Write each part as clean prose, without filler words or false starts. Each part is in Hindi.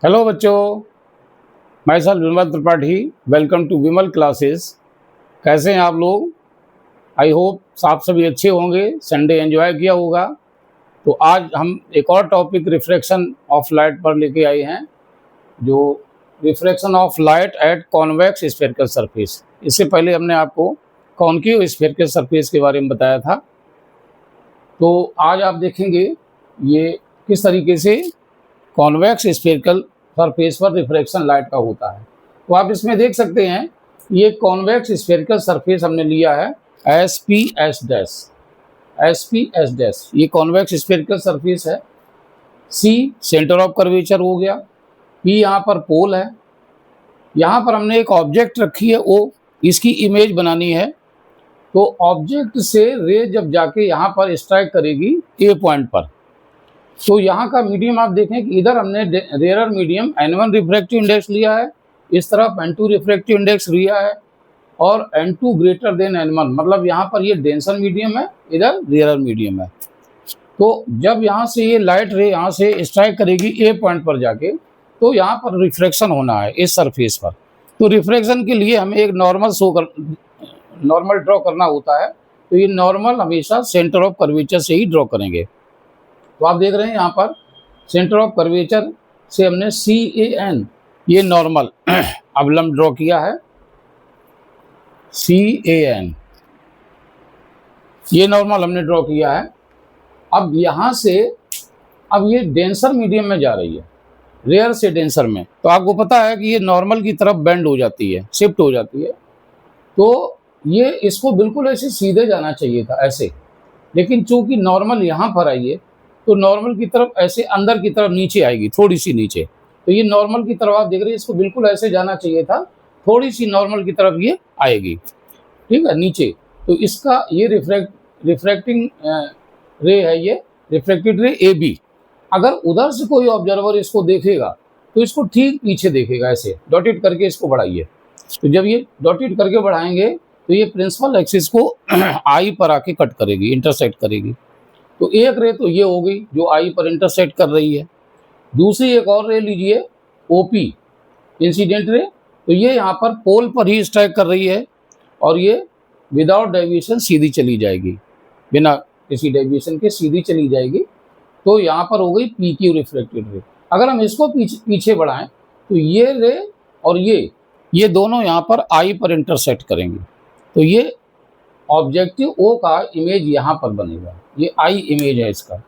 हेलो बच्चों, मैं sir Vimal Tripathi. Welcome to Vimal classes. कैसे हैं आप लोग? आई होप आप सभी अच्छे होंगे, संडे एंजॉय किया होगा। तो आज हम एक और टॉपिक रिफ्रैक्शन ऑफ लाइट पर लेके आए हैं, जो refraction of light at convex spherical surface. इससे पहले हमने आपको कॉन्केव स्फेरिकल सरफेस के बारे में बताया था। तो आज आप देखेंगे ये किस तरीके से कॉन्वेक्स स्फेरिकल सरफेस पर रिफ्रैक्शन लाइट का होता है। तो आप इसमें देख सकते हैं ये कॉन्वेक्स स्फेरिकल सरफेस हमने लिया है एस पी एस डैश। ये कॉन्वेक्स स्फेरिकल सरफेस है। सी सेंटर ऑफ कर्वेचर हो गया, पी यहाँ पर पोल है, यहाँ पर हमने एक ऑब्जेक्ट रखी है ओ, इसकी इमेज बनानी है। तो ऑब्जेक्ट से रे जब जाके यहाँ पर स्ट्राइक करेगी ए पॉइंट पर, तो यहाँ का मीडियम आप देखें कि इधर हमने rare medium N1 refractive index लिया है, इस तरफ N2 रिफ्रैक्टिव इंडेक्स लिया है, और N2 ग्रेटर देन N1, मतलब यहाँ पर ये डेंसर मीडियम है, इधर रेयर मीडियम है। तो जब यहाँ से ये लाइट रे यहाँ से स्ट्राइक करेगी ए पॉइंट पर जाके, तो यहाँ पर रिफ्रैक्शन होना है इस सरफेस पर। तो रिफ्रैक्शन के लिए हमें एक नॉर्मल ड्रॉ करना होता है। तो ये नॉर्मल हमेशा सेंटर ऑफ कर्वेचर से ही ड्रॉ करेंगे। तो आप देख रहे हैं यहाँ पर सेंटर ऑफ कर्वेचर से हमने CAN ये नॉर्मल अवलंब ड्रॉ किया है। CAN ये नॉर्मल हमने ड्रॉ किया है। अब यहाँ से अब ये डेंसर मीडियम में जा रही है, रेयर से डेंसर में। तो आपको पता है कि ये नॉर्मल की तरफ बेंड हो जाती है, शिफ्ट हो जाती है। तो ये इसको बिल्कुल ऐसे सीधे जाना चाहिए था ऐसे, लेकिन चूंकि नॉर्मल यहाँ पर आई है तो नॉर्मल की तरफ ऐसे अंदर की तरफ नीचे आएगी, थोड़ी सी नीचे। तो ये नॉर्मल की तरफ आप देख रहे हैं, इसको बिल्कुल ऐसे जाना चाहिए था, थोड़ी सी नॉर्मल की तरफ ये आएगी, ठीक है, नीचे। तो इसका ये रिफ्रैक्टिंग रे है, ये रिफ्रैक्टेड रे AB। अगर उधर से कोई ऑब्जर्वर इसको देखेगा तो इसको ठीक पीछे देखेगा, ऐसे डॉटेड करके इसको बढ़ाइए। तो जब ये डॉटेड करके बढ़ाएंगे तो ये प्रिंसिपल एक्सिस को आई पर आके कट करेगी, इंटरसेक्ट करेगी। तो एक रे तो ये हो गई जो आई पर इंटरसेक्ट कर रही है। दूसरी एक और रे लीजिए OP इंसिडेंट रे। तो ये यहाँ पर पोल पर ही स्ट्राइक कर रही है, और ये विदाउट डेविएशन सीधी चली जाएगी, बिना किसी डेविएशन के सीधी चली जाएगी। तो यहाँ पर हो गई PQ रिफ्लेक्टेड रे। अगर हम इसको पीछे बढ़ाएं तो ये रे और ये दोनों यहाँ पर आई पर इंटरसेक्ट करेंगे। तो ये ऑब्जेक्टिव O का इमेज यहाँ पर बनेगा, ये आई इमेज है इसका।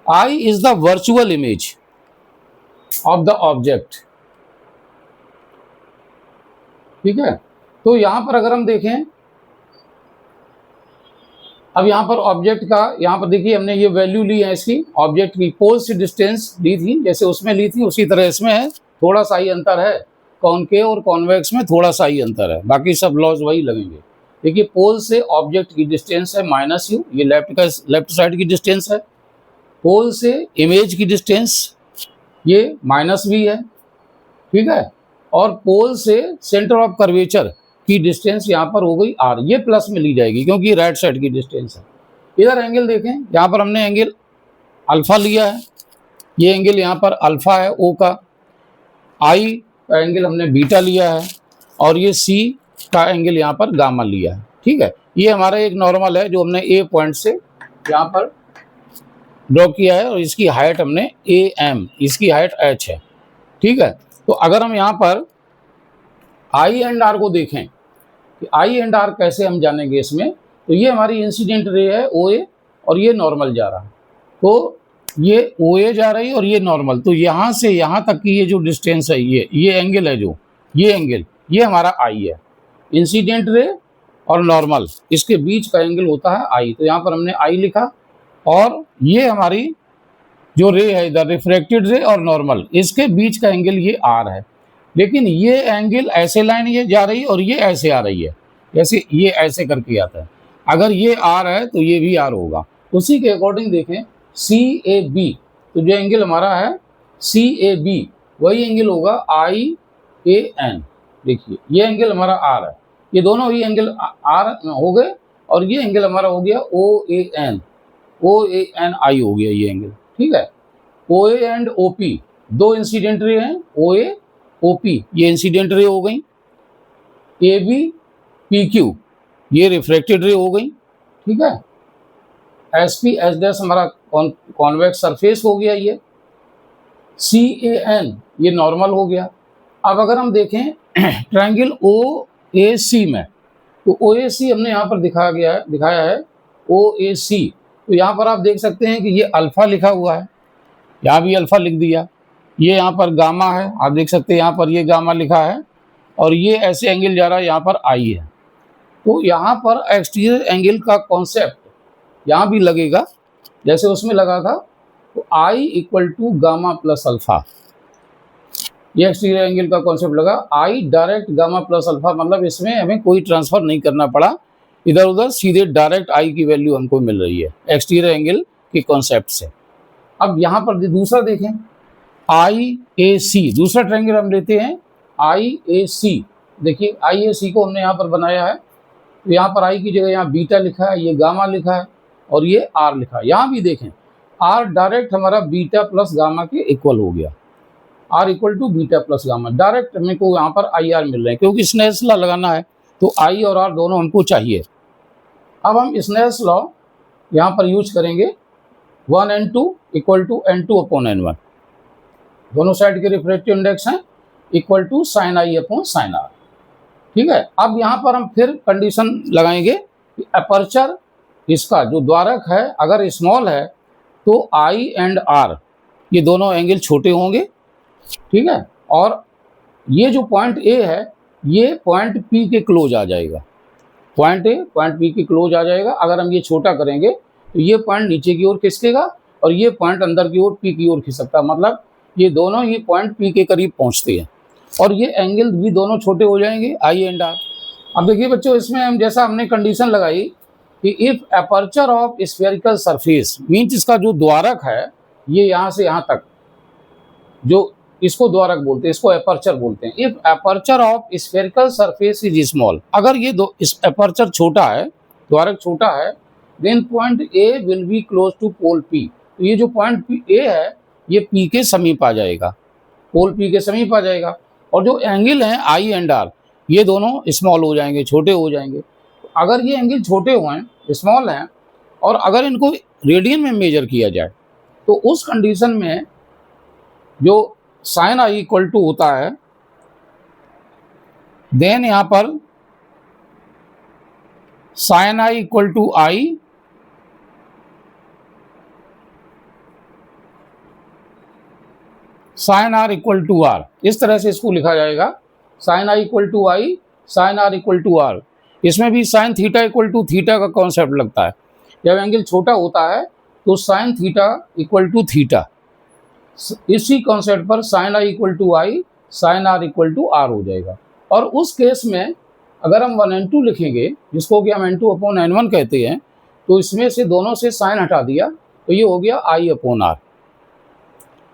I is the virtual image of the object, ठीक है। तो यहां पर अगर हम देखें, अब यहां पर ऑब्जेक्ट का, यहां पर देखिए हमने ये वैल्यू ली है इसकी, ऑब्जेक्ट की पोल से डिस्टेंस ली थी, जैसे उसमें ली थी उसी तरह इसमें है। थोड़ा सा ही अंतर है, कॉनकेव और कॉन्वेक्स में थोड़ा सा ही अंतर है, बाकी सब लॉज वही लगेंगे। देखिए पोल से ऑब्जेक्ट की डिस्टेंस है -u, ये लेफ्ट साइड की डिस्टेंस है। पोल से इमेज की डिस्टेंस ये -v है, ठीक है। और पोल से सेंटर ऑफ कर्वेचर की डिस्टेंस यहाँ पर हो गई r, ये प्लस में ली जाएगी क्योंकि राइट साइड की डिस्टेंस है। इधर एंगल देखें, यहाँ पर हमने एंगल अल्फा लिया है, ये एंगल यहाँ पर अल्फा है O का। I का एंगल हमने बीटा लिया है, और ये C का एंगल यहाँ पर गामा लिया है, ठीक है। ये हमारा एक नॉर्मल है जो हमने A पॉइंट से यहाँ पर ड्रॉ किया है, और इसकी हाइट हमने AM, इसकी हाइट H है, ठीक है। तो अगर हम यहाँ पर I एंड R को देखें कि I एंड R कैसे हम जानेंगे इसमें, तो ये हमारी इंसिडेंट रे है OA, और ये नॉर्मल जा रहा है। तो ये OA जा रही है और ये नॉर्मल। तो यहाँ से यहाँ तक की ये जो डिस्टेंस है, ये एंगल है, जो ये एंगल, ये हमारा I है। इंसिडेंट रे और नॉर्मल, इसके बीच का एंगल होता है I। तो यहाँ पर हमने I लिखा, और ये हमारी जो रे है इधर रिफ्रैक्टेड रे और नॉर्मल, इसके बीच का एंगल ये R है। लेकिन ये एंगल ऐसे लाइन ये जा रही है और ये ऐसे आ रही है, जैसे ये ऐसे करके आता है। अगर ये R है तो ये भी R होगा। उसी के अकॉर्डिंग देखें CAB, तो जो एंगल हमारा है CAB वही एंगल होगा IAN। देखिए ये एंगल हमारा R है, ये दोनों ही एंगल R हो गए, और ये एंगल हमारा हो गया OANI हो गया ये एंगल, ठीक है। ओ ए एंड ओ पी दो इंसिडेंट रे हैं, ओ ए ओ पी ये इंसिडेंट रे हो गई, ए बी पी क्यू ये रिफ्रैक्टेड रे हो गई, ठीक है। एस पी एस डैश हमारा कॉन्वेक्स सरफेस हो गया, ये सी ए एन ये नॉर्मल हो गया। अब अगर हम देखें ट्रायंगल ओ ए सी में, तो ओ ए सी हमने यहाँ पर दिखाया है ओ ए सी। तो यहाँ पर आप देख सकते हैं कि ये अल्फा लिखा हुआ है, यहाँ भी अल्फा लिख दिया, ये यहाँ पर गामा है, आप देख सकते हैं यहाँ पर ये गामा लिखा है, और ये ऐसे एंगल जा रहा है, यहाँ पर आई है। तो यहाँ पर एक्सटीरियर एंगल का कॉन्सेप्ट यहाँ भी लगेगा जैसे उसमें लगा था। तो I equal to gamma plus alpha, ये एक्सटीरियर एंगल का कॉन्सेप्ट लगा। I direct gamma plus alpha, मतलब इसमें हमें कोई ट्रांसफर नहीं करना पड़ा, इधर उधर सीधे डायरेक्ट आई की वैल्यू हमको मिल रही है एक्सटीरियर एंगल के कॉन्सेप्ट से। अब यहाँ पर दूसरा देखें, आई ए सी, दूसरा ट्रायंगल हम लेते हैं आई ए सी। देखिए आई ए सी को हमने यहाँ पर बनाया है, तो यहाँ पर आई की जगह यहाँ बीटा लिखा है, ये गामा लिखा है, और ये आर लिखा है। यहाँ भी देखें आर डायरेक्ट हमारा बीटा प्लस गामा के इक्वल हो गया, R equal to beta plus gamma, direct हमें को यहाँ पर आई आर मिल रहे हैं, क्योंकि स्नेल्स लॉ लगाना है तो आई और आर दोनों हमको चाहिए। अब हम स्नेल्स लॉ यहाँ पर यूज करेंगे, 1n2 equal to n2 upon n1, दोनों साइड के रिफ्रैक्टिव इंडेक्स हैं, equal to sine I upon sine R, ठीक है। अब यहाँ पर हम फिर कंडीशन लगाएंगे कि अपर्चर इसका जो द्वारक है अगर स्मॉल है तो आई एंड आर ये दोनों एंगल छोटे होंगे, ठीक है। और ये जो पॉइंट ए है ये पॉइंट पी के क्लोज आ जाएगा, पॉइंट ए पॉइंट पी के क्लोज आ जाएगा। अगर हम ये छोटा करेंगे तो ये पॉइंट नीचे की ओर खिसकेगा और ये पॉइंट अंदर की ओर पी की ओर खिसकता, मतलब ये दोनों ही पॉइंट पी के करीब पहुंचते हैं, और ये एंगल भी दोनों छोटे हो जाएंगे आई एंड आर। अब देखिए बच्चों, इसमें हम जैसा हमने कंडीशन लगाई कि if aperture of spherical surface means इसका जो द्वारक है ये यहाँ से यहाँ तक, जो इसको द्वारक बोलते हैं, इसको अपर्चर बोलते हैं। If aperture of spherical surface is small, अगर ये इस अपर्चर छोटा है, द्वारक छोटा है, then point A will be close to pole P. तो ये जो पॉइंट ए है ये पी के समीप आ जाएगा, पोल पी के समीप आ जाएगा, और जो एंगल हैं आई एंड आर ये दोनों स्मॉल हो जाएंगे, छोटे हो जाएंगे। अगर ये एंगल छोटे हुए स्मॉल हैं और अगर इनको रेडियन में मेजर किया जाए तो उस कंडीशन में जो साइन आई इक्वल टू होता है, देन यहाँ पर sine I equal to I sine R equal to R, इस तरह से इसको लिखा जाएगा, sine I equal to I sine R equal to R. इसमें भी sine theta equal to theta का कॉन्सेप्ट लगता है। जब एंगल छोटा होता है तो sine theta equal to theta, इसी कॉन्सेप्ट पर sine I equal to I sine R equal to R हो जाएगा। और उस केस में अगर हम 1n2 लिखेंगे, जिसको कि हम n2 अपॉन n1 कहते हैं, तो इसमें से दोनों से साइन हटा दिया तो ये हो गया आई अपॉन आर,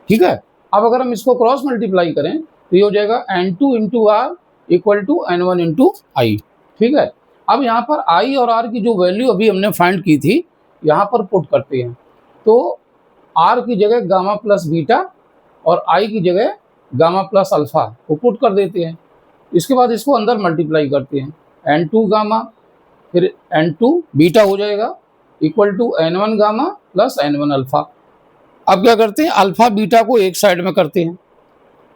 ठीक है। अब अगर हम इसको क्रॉस मल्टीप्लाई करें तो ये हो जाएगा n2 into R equal to n1 into I, ठीक है। अब यहाँ पर आई और आर की जो वैल्यू अभी हमने फाइंड की थी यहाँ पर पुट करते हैं, तो आर की जगह गामा प्लस बीटा और आई की जगह गामा प्लस अल्फा को पुट कर देते हैं। इसके बाद इसको अंदर मल्टीप्लाई करते हैं, n2 गामा फिर n2 बीटा हो जाएगा equal to n1 gamma plus n1 alpha. अब क्या करते हैं, अल्फा बीटा को एक साइड में करते हैं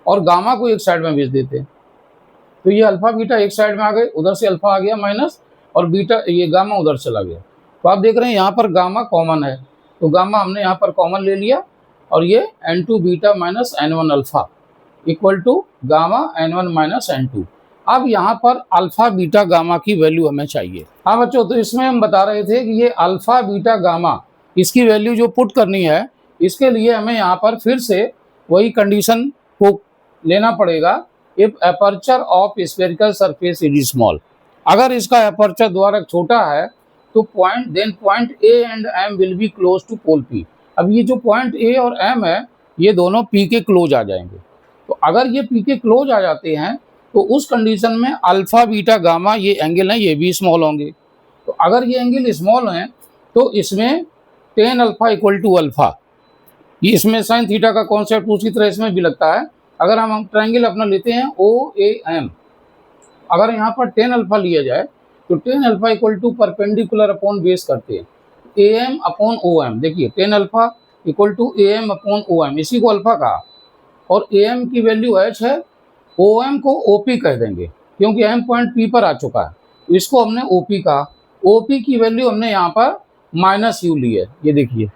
और गामा को एक साइड में भेज देते हैं। तो ये अल्फा बीटा एक साइड में आ गए, उधर से अल्फा आ गया माइनस, और बीटा ये गामा उधर चला गया। तो आप देख रहे हैं यहाँ पर गामा कॉमन है, तो गामा हमने यहाँ पर कॉमन ले लिया, और ये n2 beta minus n1 alpha equal to gamma n1 minus n2। अब यहाँ पर अल्फा बीटा गामा की वैल्यू हमें चाहिए। हाँ बच्चों, तो इसमें हम बता रहे थे कि ये अल्फा बीटा गामा इसकी वैल्यू जो पुट करनी है, इसके लिए हमें यहाँ पर फिर से वही कंडीशन को लेना पड़ेगा, if aperture of spherical surface is small. अगर इसका अपर्चर द्वारक छोटा है तो point A and M will be close to pole P. अब ये जो पॉइंट ए और एम है ये दोनों पी के क्लोज आ जाएंगे। तो अगर ये पी के क्लोज आ जाते हैं तो उस कंडीशन में अल्फा बीटा गामा ये एंगल हैं ये भी स्मॉल होंगे। तो अगर ये एंगल स्मॉल हैं तो इसमें tan alpha equal to alpha ये इसमें साइन थीटा का कॉन्सेप्ट उसी तरह इसमें भी लगता है। अगर हम ट्रायंगल अपना लेते हैं ओ ए एम, अगर यहाँ पर टेन अल्फा लिया जाए तो tan alpha equal to perpendicular upon base करते हैं A M upon O M. देखिए tan alpha equal to A M upon O M, इसी को अल्फा कहा, और ए एम की वैल्यू एच है, ओ एम को ओ पी कह देंगे क्योंकि एम पॉइंट पी पर आ चुका है, तो इसको हमने ओ पी कहा। ओ पी की वैल्यू हमने यहाँ पर माइनस यू ली है, ये देखिए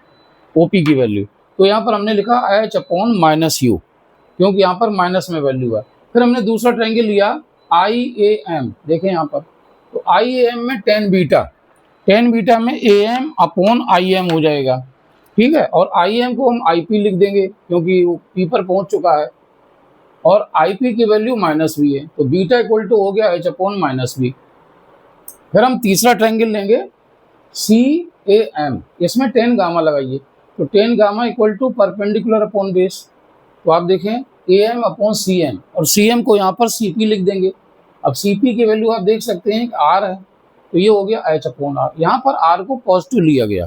ओ पी की वैल्यू, तो यहाँ पर हमने लिखा एच अपॉन माइनस यू क्योंकि यहाँ पर माइनस में वैल्यू है। फिर हमने दूसरा ट्रायंगल लिया आई ए एम, देखें यहाँ पर, तो आई ए एम में टेन बीटा में A M upon I M हो जाएगा, ठीक है, और आई एम को हम आई पी लिख देंगे क्योंकि वो पी पर पहुंच चुका है, और आई पी की वैल्यू माइनस बी है, तो बीटा इक्वल टू हो गया एच अपॉन माइनस बी। फिर हम तीसरा ट्रायंगल लेंगे सी ए एम, इसमें टेन गामा लगाइए, तो tan gamma equal to perpendicular upon base, तो आप देखें A M upon C M, और सी एम को यहाँ पर सी पी लिख देंगे। अब सी पी की वैल्यू आप देख सकते हैं कि आर है, तो ये हो गया एच अपॉन आर। यहाँ पर आर को पॉजिटिव लिया गया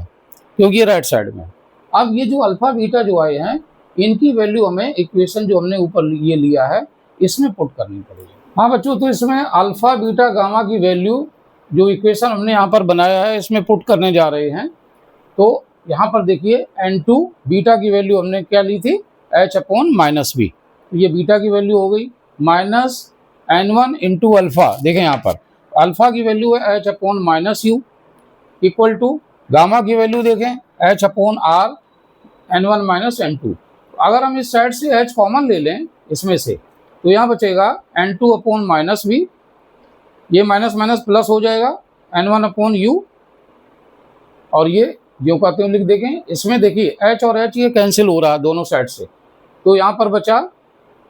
क्योंकि ये राइट साइड में। अब ये जो अल्फा बीटा जो आए हैं इनकी वैल्यू हमें इक्वेशन जो हमने ऊपर ये लिया है इसमें पुट करनी पड़ेगी। हाँ बच्चों, तो इसमें अल्फा बीटा गामा की वैल्यू जो इक्वेशन हमने यहाँ पर बनाया है इसमें पुट करने जा रहे हैं। तो यहाँ पर देखिए N2 बीटा की वैल्यू हमने क्या ली थी, एच अपॉन माइनस बी, तो ये बीटा की वैल्यू हो गई माइनस N1 इंटू अल्फा, देखें यहाँ पर अल्फा की वैल्यू है H upon minus U equal to gamma की वैल्यू देखें H upon R N1 minus N2। अगर हम इस साइड से एच कॉमन ले लें इसमें से, तो यहाँ बचेगा N2 अपॉन माइनस बी, ये माइनस माइनस प्लस हो जाएगा N1 अपॉन यू, और ये जो कहते हैं लिख देखें। इसमें देखिए एच और एच ये कैंसिल हो रहा है दोनों साइड से, तो यहाँ पर बचा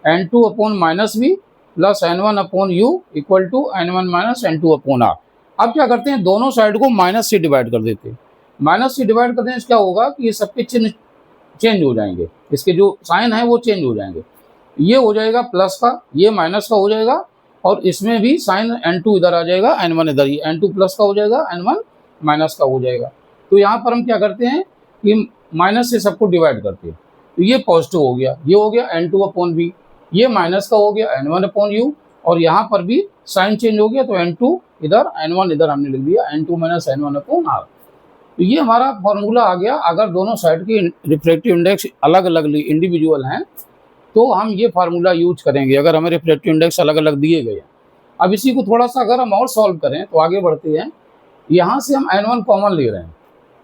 N2 upon minus B plus N1 upon U equal to N1 minus N2 upon R. अब क्या करते हैं, दोनों साइड को माइनस से डिवाइड कर देते हैं। माइनस से डिवाइड करने से क्या होगा कि ये सबके चिन्ह चेंज हो जाएंगे, इसके जो साइन है वो चेंज हो जाएंगे। ये हो जाएगा प्लस का, ये माइनस का हो जाएगा, और इसमें भी साइन N2 इधर आ जाएगा, N1 इधर, ये N2 प्लस का हो जाएगा, N1 माइनस का हो जाएगा। तो यहाँ पर हम क्या करते हैं कि माइनस से सबको डिवाइड करते हैं, तो ये पॉजिटिव हो गया, ये हो गया N2 अपॉन बी, ये माइनस का हो गया N1 अपॉन यू, और यहाँ पर भी साइन चेंज हो गया, तो N2 इधर N1 इधर हमने लिख दिया N2 minus N1 upon are. तो ये हमारा फॉर्मूला आ गया। अगर दोनों साइड की रिफ्रैक्टिव इंडेक्स अलग अलग इंडिविजुअल हैं तो हम ये फार्मूला यूज करेंगे, अगर हमें रिफ्रैक्टिव इंडेक्स अलग अलग दिए गए हैं। अब इसी को थोड़ा सा अगर हम और सॉल्व करें तो आगे बढ़ते हैं। यहाँ से हम N1 कॉमन ले रहे हैं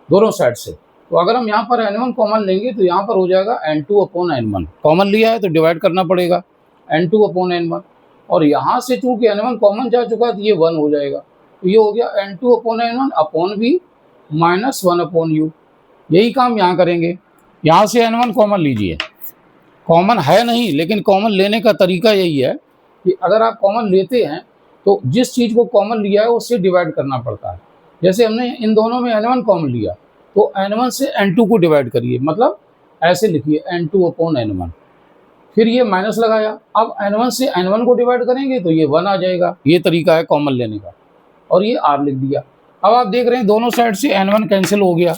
दोनों साइड से, तो अगर हम यहाँ पर N1 कॉमन लेंगे तो यहाँ पर हो जाएगा N2 अपॉन N1, कॉमन लिया है तो डिवाइड करना पड़ेगा N2 अपॉन N1, और यहाँ से चूँकि N1 कॉमन जा चुका है तो ये 1 हो जाएगा, तो ये हो गया N2 upon N1 upon B minus 1 upon U. यही काम यहाँ करेंगे, यहाँ से N1 कॉमन लीजिए, कॉमन है नहीं लेकिन कॉमन लेने का तरीका यही है कि अगर आप कॉमन लेते हैं तो जिस चीज़ को कॉमन लिया है उससे डिवाइड करना पड़ता है। जैसे हमने इन दोनों में N1 कॉमन लिया तो N1 से N2 को डिवाइड करिए, मतलब ऐसे लिखिए N2 अपॉन N1, फिर ये माइनस लगाया, अब N1 से N1 को डिवाइड करेंगे तो ये 1 आ जाएगा। ये तरीका है कॉमन लेने का, और ये R लिख दिया। अब आप देख रहे हैं दोनों साइड से N1 कैंसिल हो गया।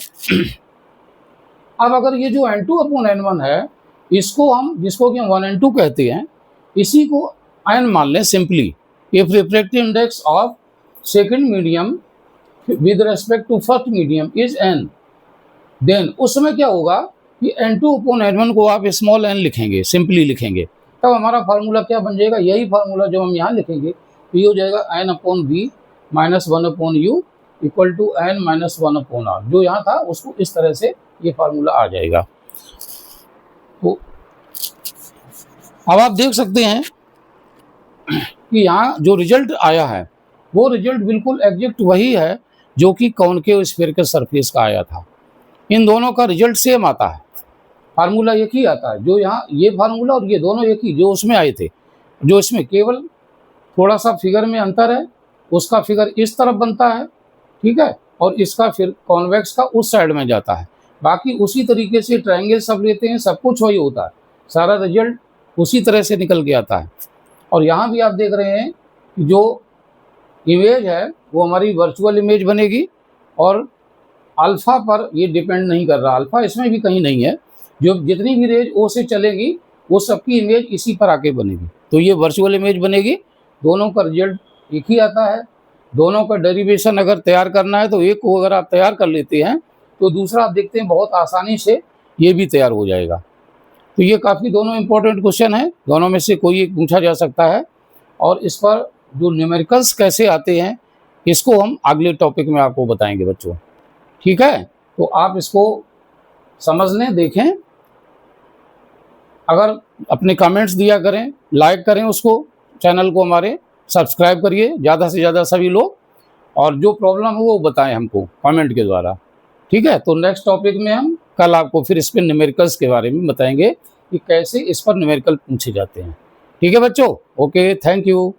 अब अगर ये जो N2 अपॉन N1 है इसको हम, जिसको कि हम 1 and 2 कहते हैं, इसी को n मान लें simply. If refractive index of second medium with respect to first medium is n, then उस समय क्या होगा कि N2 अपॉन N1 को आप स्मॉल n लिखेंगे, सिंपली लिखेंगे, तब हमारा फार्मूला क्या बन जाएगा, यही फार्मूला जो हम यहाँ लिखेंगे तो ये हो जाएगा n upon B minus 1 upon U equal to n minus 1 upon R. जो यहाँ था उसको इस तरह से ये फार्मूला आ जाएगा। तो अब आप देख सकते हैं कि यहाँ जो रिजल्ट आया है वो रिजल्ट बिल्कुल एग्जैक्ट वही है जो कि कॉनकेव स्फीयरिकल सरफेस का आया था। इन दोनों का रिजल्ट सेम आता है, फार्मूला एक ही आता है। जो यहाँ ये फार्मूला और ये दोनों एक ही जो उसमें आए थे, जो इसमें केवल थोड़ा सा फिगर में अंतर है, उसका फिगर इस तरफ बनता है, ठीक है, और इसका फिर कॉन्वेक्स का उस साइड में जाता है। बाकी उसी तरीके से ट्रायंगल सब लेते हैं, सब कुछ वही होता है, सारा रिजल्ट उसी तरह से निकल के आता है। और यहाँ भी आप देख रहे हैं कि जो इमेज है वो हमारी वर्चुअल इमेज बनेगी, और अल्फ़ा पर ये डिपेंड नहीं कर रहा, अल्फ़ा इसमें भी कहीं नहीं है, जो जितनी भी रेज ओ से चलेगी वो सबकी इमेज इसी पर आके बनेगी। तो ये वर्चुअल इमेज बनेगी, दोनों का रिजल्ट एक ही आता है। दोनों का डेरिवेशन अगर तैयार करना है तो एक को अगर आप तैयार कर लेते हैं तो दूसरा आप देखते हैं बहुत आसानी से ये भी तैयार हो जाएगा। तो ये काफ़ी दोनों इंपॉर्टेंट क्वेश्चन है, दोनों में से कोई एक पूछा जा सकता है। और इस पर जो न्यूमेरिकल्स कैसे आते हैं इसको हम अगले टॉपिक में आपको बताएंगे बच्चों, ठीक है। तो आप इसको समझ लें, देखें, अगर अपने कमेंट्स दिया करें, लाइक करें उसको, चैनल को हमारे सब्सक्राइब करिए ज़्यादा से ज़्यादा सभी लोग, और जो प्रॉब्लम हो वो बताएं हमको कमेंट के द्वारा, ठीक है। तो नेक्स्ट टॉपिक में हम कल आपको फिर इस पर न्यूमेरिकल्स के बारे में बताएंगे कि कैसे इस पर न्यूमेरिकल पूछे जाते हैं, ठीक है बच्चों। Okay, thank you.